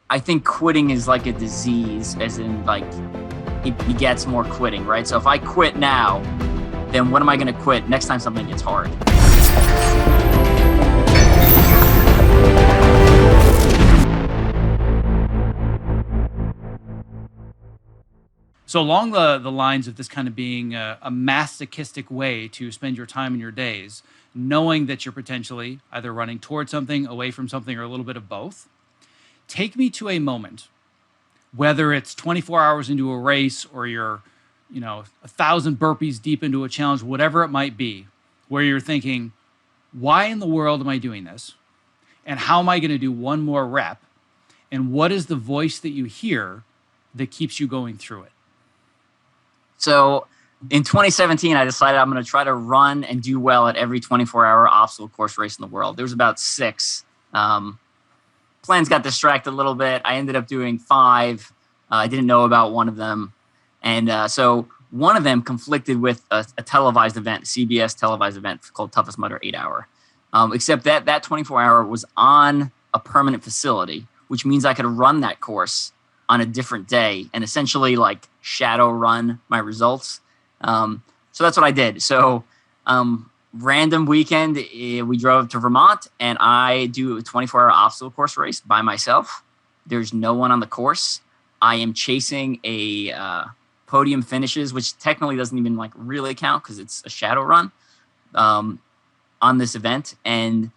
I think quitting is like a disease, as in like it begets more quitting, right? So if I quit now, then when am I going to quit next time something gets hard? So along the lines of this kind of being a masochistic way to spend your time and your days, knowing that you're potentially either running towards something, away from something, or a little bit of both, take me to a moment, whether it's 24 hours into a race or you're, 1,000 burpees deep into a challenge, whatever it might be, where you're thinking, why in the world am I doing this? And how am I going to do one more rep? And what is the voice that you hear that keeps you going through it? So in 2017, I decided I'm going to try to run and do well at every 24-hour obstacle course race in the world. There was about 6. Plans got distracted a little bit. I ended up doing 5. I didn't know about one of them. And so one of them conflicted with a televised event, a CBS televised event called Toughest Mudder 8 Hour. Except that 24-hour was on a permanent facility, which means I could run that course on a different day and essentially like shadow run my results. So that's what I did. So random weekend, we drove to Vermont and I do a 24-hour obstacle course race by myself. There's no one on the course. I am chasing a podium finishes, which technically doesn't even like really count because it's a shadow run on this event. And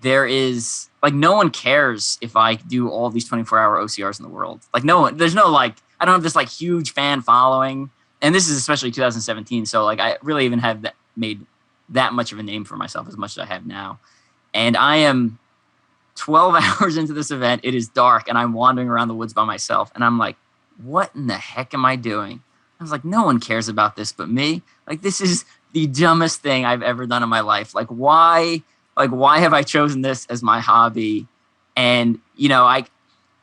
there is like, no one cares if I do all these 24-hour OCRs in the world. Like no one, there's no like, I don't have this like huge fan following. And this is especially 2017. So like, I really even have made that much of a name for myself as much as I have now. And I am 12 hours into this event. It is dark and I'm wandering around the woods by myself. And I'm like, what in the heck am I doing? I was like, no one cares about this but me. Like, this is the dumbest thing I've ever done in my life. Like, why have I chosen this as my hobby? And, I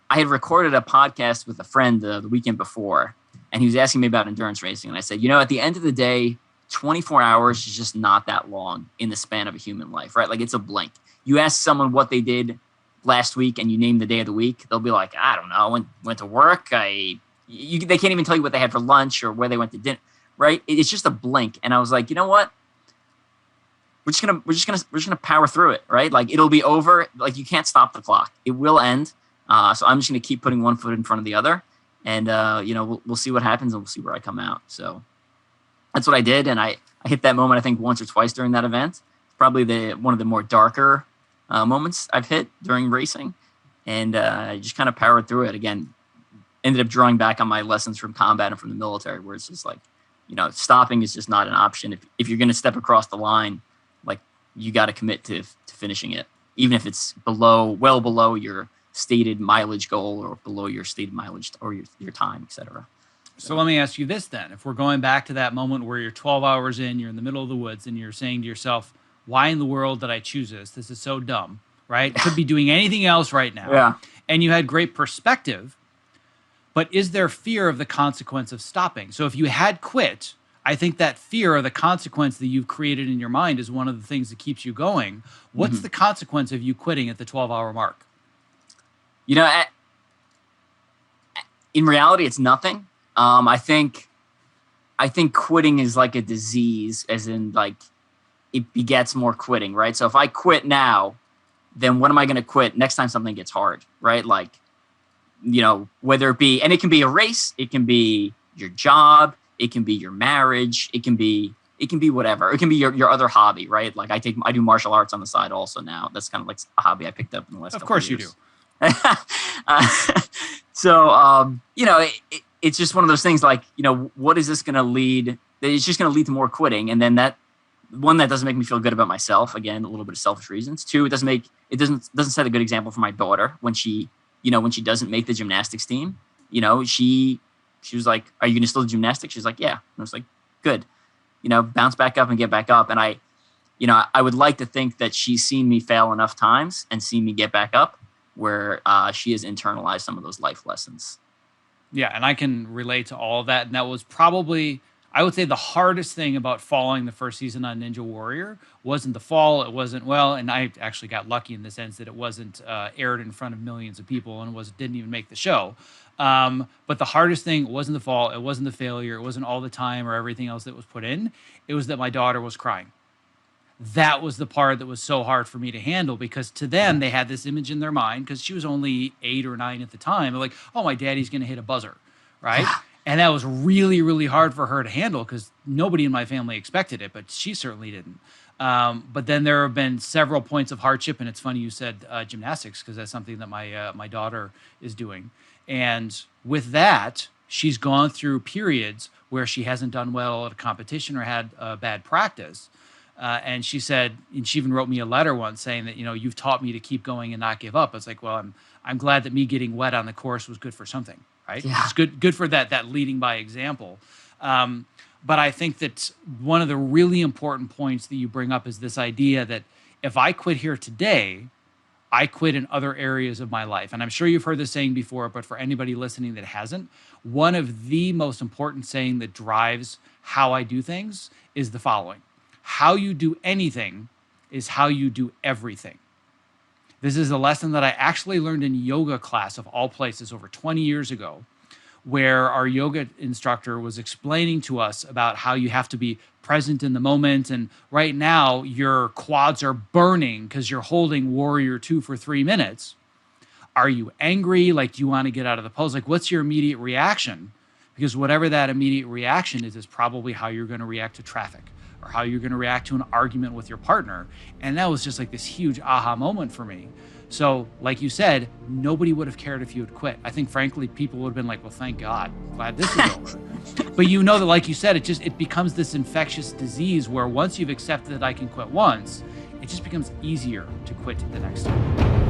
had recorded a podcast with a friend the weekend before, and he was asking me about endurance racing. And I said, at the end of the day, 24 hours is just not that long in the span of a human life, right? Like, it's a blink. You ask someone what they did last week and you name the day of the week, they'll be like, I don't know, went to work. They can't even tell you what they had for lunch or where they went to dinner, right? It's just a blink. And I was like, you know what? We're just gonna power through it, right? Like, it'll be over. Like, you can't stop the clock. It will end. So I'm just gonna keep putting one foot in front of the other, and we'll see what happens and we'll see where I come out. So that's what I did, and I hit that moment I think once or twice during that event. Probably one of the more darker moments I've hit during racing, and I just kind of powered through it. Again, ended up drawing back on my lessons from combat and from the military, where it's just like, stopping is just not an option. If you're gonna step across the line, like, you got to commit to finishing it, even if it's well below your stated mileage goal or below your stated mileage or your time, etc. So let me ask you this then. If we're going back to that moment where you're 12 hours in, you're in the middle of the woods and you're saying to yourself, why in the world did I choose this? This is so dumb, right? I could be doing anything else right now. Yeah. And you had great perspective, but is there fear of the consequence of stopping? So if you had quit, I think that fear of the consequence that you've created in your mind is one of the things that keeps you going. What's the consequence of you quitting at the 12-hour mark? In reality, it's nothing. I think quitting is like a disease, as in like it begets more quitting, right? So if I quit now, then when am I going to quit next time something gets hard, right? Like, whether it be, and it can be a race, it can be your job, it can be your marriage, it can be whatever. It can be your other hobby, right? Like I do martial arts on the side also now. That's kind of like a hobby I picked up in the last couple of years. Of course you do. So, it's just one of those things like, what is this going to lead? It's just going to lead to more quitting. And then that doesn't make me feel good about myself. Again, a little bit of selfish reasons. 2, it doesn't set a good example for my daughter when she doesn't make the gymnastics team. She was like, are you going to still do gymnastics? She's like, yeah. And I was like, good. Bounce back up and get back up. And I would like to think that she's seen me fail enough times and seen me get back up where she has internalized some of those life lessons. Yeah, and I can relate to all of that. And that was probably, I would say the hardest thing about following the first season on Ninja Warrior wasn't the fall. It wasn't, well, and I actually got lucky in the sense that it wasn't aired in front of millions of people and didn't even make the show. But the hardest thing wasn't the fall. It wasn't the failure. It wasn't all the time or everything else that was put in. It was that my daughter was crying. That was the part that was so hard for me to handle, because to them, they had this image in their mind, because she was only 8 or 9 at the time. They're like, oh, my daddy's going to hit a buzzer, right? And that was really, really hard for her to handle, because nobody in my family expected it, but she certainly didn't. But then there have been several points of hardship, and it's funny you said gymnastics, because that's something that my daughter is doing. And with that, she's gone through periods where she hasn't done well at a competition or had bad practice. And she said, and she even wrote me a letter once saying that, you've taught me to keep going and not give up. It's like, well, I'm glad that me getting wet on the course was good for something, right? Yeah. It's good for that leading by example. But I think that one of the really important points that you bring up is this idea that if I quit here today, I quit in other areas of my life. And I'm sure you've heard this saying before, but for anybody listening that hasn't, one of the most important saying that drives how I do things is the following: how you do anything is how you do everything. This is a lesson that I actually learned in yoga class, of all places, over 20 years ago, where our yoga instructor was explaining to us about how you have to be present in the moment. And right now, your quads are burning because you're holding Warrior 2 for 3 minutes. Are you angry? Like, do you want to get out of the pose? Like, what's your immediate reaction? Because whatever that immediate reaction is probably how you're going to react to traffic, or how you're going to react to an argument with your partner. And that was just like this huge aha moment for me. So like you said, nobody would have cared if you had quit. I think, frankly, people would have been like, well, thank God, glad this is over. But that, like you said, it becomes this infectious disease where once you've accepted that I can quit once, it just becomes easier to quit the next time.